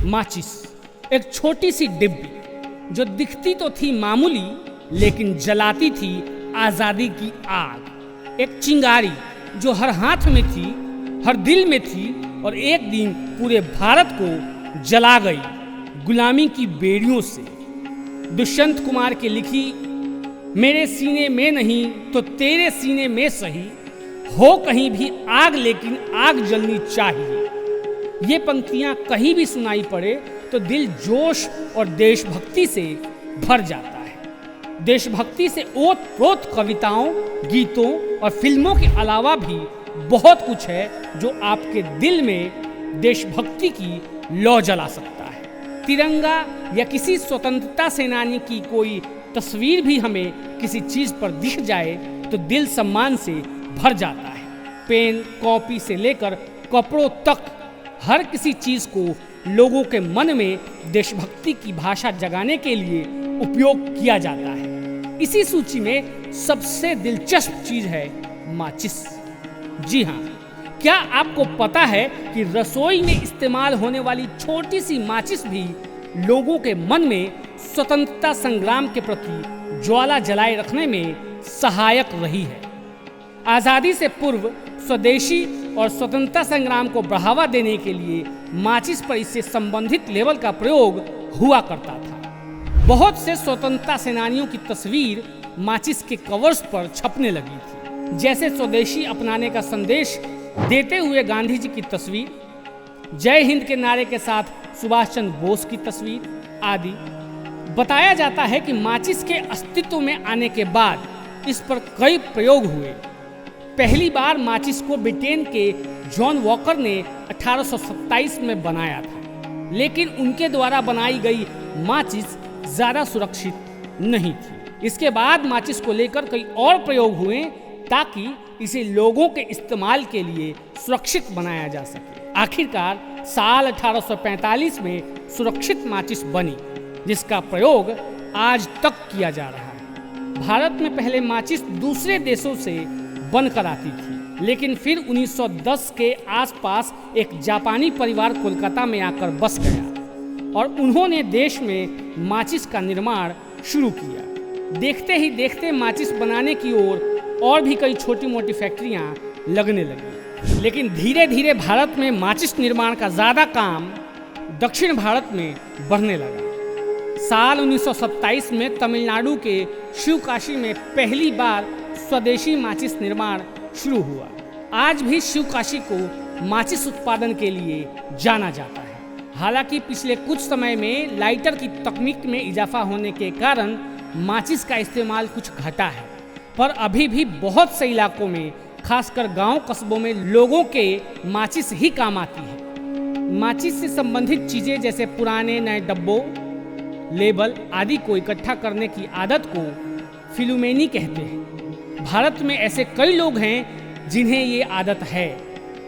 माचिस एक छोटी सी डिब्बी जो दिखती तो थी मामूली, लेकिन जलाती थी आजादी की आग। एक चिंगारी जो हर हाथ में थी, हर दिल में थी, और एक दिन पूरे भारत को जला गई गुलामी की बेड़ियों से। दुष्यंत कुमार की लिखी मेरे सीने में नहीं तो तेरे सीने में सही, हो कहीं भी आग लेकिन आग जलनी चाहिए। ये पंक्तियां कहीं भी सुनाई पड़े तो दिल जोश और देशभक्ति से भर जाता है। देशभक्ति से ओत-प्रोत कविताओं, गीतों और फिल्मों के अलावा भी बहुत कुछ है जो आपके दिल में देशभक्ति की लौ जला सकता है। तिरंगा या किसी स्वतंत्रता सेनानी की कोई तस्वीर भी हमें किसी चीज पर दिख जाए तो दिल सम्मान से भर जाता है। पेन, कॉपी से लेकर कपड़ों तक हर किसी चीज को लोगों के मन में देशभक्ति की भाषा जगाने के लिए उपयोग किया जाता है। इसी सूची में सबसे दिलचस्प चीज है माचिस। जी हाँ, क्या आपको पता है कि रसोई में इस्तेमाल होने वाली छोटी सी माचिस भी लोगों के मन में स्वतंत्रता संग्राम के प्रति ज्वाला जलाए रखने में सहायक रही है। आजादी से पूर्व स्वदेशी और स्वतंत्रता संग्राम को बढ़ावा देने के लिए माचिस पर इससे संबंधित लेबल का प्रयोग हुआ करता था। बहुत से स्वतंत्रता सेनानियों की तस्वीर माचिस के कवर्स पर छपने लगी थी, जैसे स्वदेशी अपनाने का संदेश देते हुए गांधी जी की तस्वीर, जय हिंद के नारे के साथ सुभाष चंद्र बोस की तस्वीर आदि। बताया जाता है कि माचिस के अस्तित्व में आने के बाद इस पर कई प्रयोग हुए। पहली बार माचिस को ब्रिटेन के जॉन वॉकर ने 1827 में बनाया था, लेकिन उनके द्वारा बनाई गई माचिस ज़्यादा सुरक्षित नहीं थी। इसके बाद माचिस को लेकर कई और प्रयोग हुए ताकि इसे लोगों के इस्तेमाल के लिए सुरक्षित बनाया जा सके। आखिरकार साल 1845 में सुरक्षित माचिस बनी, जिसका प्रयोग आज तक किया जा रहा है। भारत में पहले माचिस दूसरे देशों से बनकर आती थी, लेकिन फिर 1910 के आसपास एक जापानी परिवार कोलकाता में आकर बस गया और उन्होंने देश में माचिस का निर्माण शुरू किया। देखते ही देखते माचिस बनाने की ओर और भी कई छोटी मोटी फैक्ट्रियां लगने लगी, लेकिन धीरे धीरे भारत में माचिस निर्माण का ज़्यादा काम दक्षिण भारत में बढ़ने लगा। साल 1927 में तमिलनाडु के शिवकाशी में पहली बार स्वदेशी माचिस निर्माण शुरू हुआ। आज भी शिवकाशी को माचिस उत्पादन के लिए जाना जाता है। हालांकि पिछले कुछ समय में लाइटर की तकनीक में इजाफा होने के कारण माचिस का इस्तेमाल कुछ घटा है, पर अभी भी बहुत से इलाकों में, खासकर गांव कस्बों में लोगों के माचिस ही काम आती है। माचिस से संबंधित चीजें जैसे पुराने नए डब्बों, लेबल आदि को इकट्ठा करने की आदत को फिलुमेनी कहते हैं। भारत में ऐसे कई लोग हैं जिन्हें ये आदत है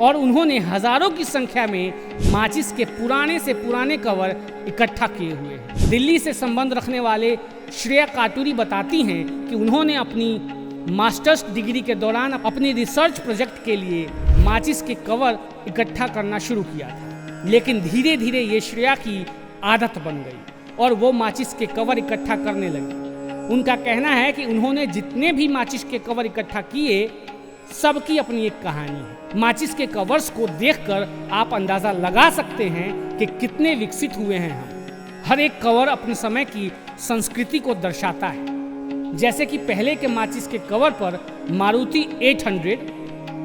और उन्होंने हजारों की संख्या में माचिस के पुराने से पुराने कवर इकट्ठा किए हुए हैं। दिल्ली से संबंध रखने वाले श्रेया काटूरी बताती हैं कि उन्होंने अपनी मास्टर्स डिग्री के दौरान अपनी रिसर्च प्रोजेक्ट के लिए माचिस के कवर इकट्ठा करना शुरू किया था, लेकिन धीरे धीरे ये श्रेया की आदत बन गई और वो माचिस के कवर इकट्ठा करने लगी। उनका कहना है कि उन्होंने जितने भी माचिस के कवर इकट्ठा किए, सबकी अपनी एक कहानी है। माचिस के कवर्स को देखकर आप अंदाज़ा लगा सकते हैं कि कितने विकसित हुए हैं हम। हर एक कवर अपने समय की संस्कृति को दर्शाता है। जैसे कि पहले के माचिस के कवर पर मारुति 800,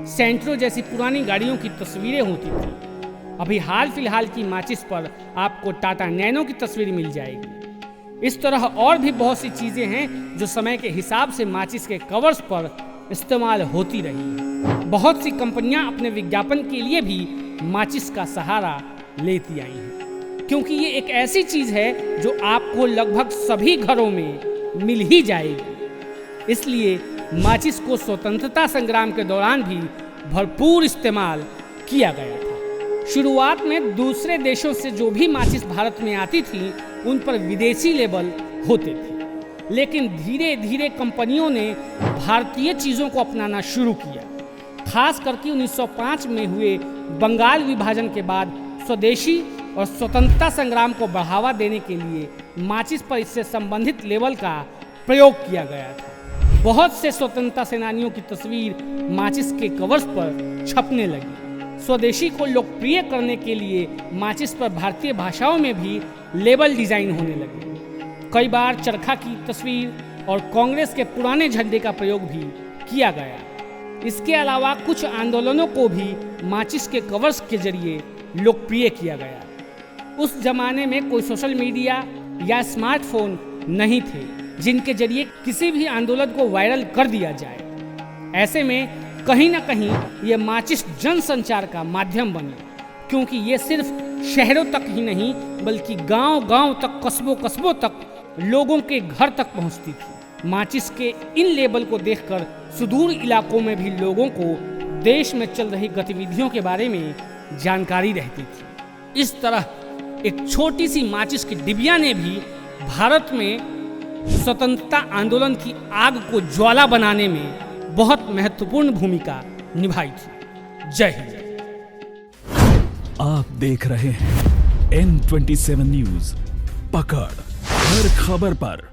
सेंट्रो जैसी पुरानी गाड़ियों की तस्वीरें होती थी। अभी हाल फिलहाल की माचिस पर आपको टाटा नैनो की तस्वीर मिल जाएगी। इस तरह और भी बहुत सी चीज़ें हैं जो समय के हिसाब से माचिस के कवर्स पर इस्तेमाल होती रही है। बहुत सी कंपनियां अपने विज्ञापन के लिए भी माचिस का सहारा लेती आई हैं, क्योंकि ये एक ऐसी चीज़ है जो आपको लगभग सभी घरों में मिल ही जाएगी। इसलिए माचिस को स्वतंत्रता संग्राम के दौरान भी भरपूर इस्तेमाल किया गया था। शुरुआत में दूसरे देशों से जो भी माचिस भारत में आती थी उन पर विदेशी लेबल होते थे, लेकिन धीरे धीरे कंपनियों ने भारतीय चीज़ों को अपनाना शुरू किया। खास करके 1905 में हुए बंगाल विभाजन के बाद स्वदेशी और स्वतंत्रता संग्राम को बढ़ावा देने के लिए माचिस पर इससे संबंधित लेबल का प्रयोग किया गया था। बहुत से स्वतंत्रता सेनानियों की तस्वीर माचिस के कवर्स पर छपने लगी। स्वदेशी को लोकप्रिय करने के लिए माचिस पर भारतीय भाषाओं में भी लेबल डिजाइन होने लगे। कई बार चरखा की तस्वीर और कांग्रेस के पुराने झंडे का प्रयोग भी किया गया। इसके अलावा कुछ आंदोलनों को भी माचिस के कवर्स के जरिए लोकप्रिय किया गया। उस जमाने में कोई सोशल मीडिया या स्मार्टफोन नहीं थे जिनके जरिए किसी भी आंदोलन को वायरल कर दिया जाए। ऐसे में कहीं ना कहीं ये माचिस जनसंचार का माध्यम बनी, क्योंकि ये सिर्फ शहरों तक ही नहीं बल्कि गांव-गांव तक, कस्बों तक लोगों के घर तक पहुंचती थी। माचिस के इन लेबल को देखकर सुदूर इलाकों में भी लोगों को देश में चल रही गतिविधियों के बारे में जानकारी रहती थी। इस तरह एक छोटी सी माचिस की डिबिया ने भी भारत में स्वतंत्रता आंदोलन की आग को ज्वाला बनाने में बहुत महत्वपूर्ण भूमिका निभाई थी। जय हिंद। आप देख रहे हैं N27 न्यूज, पकड़ हर खबर पर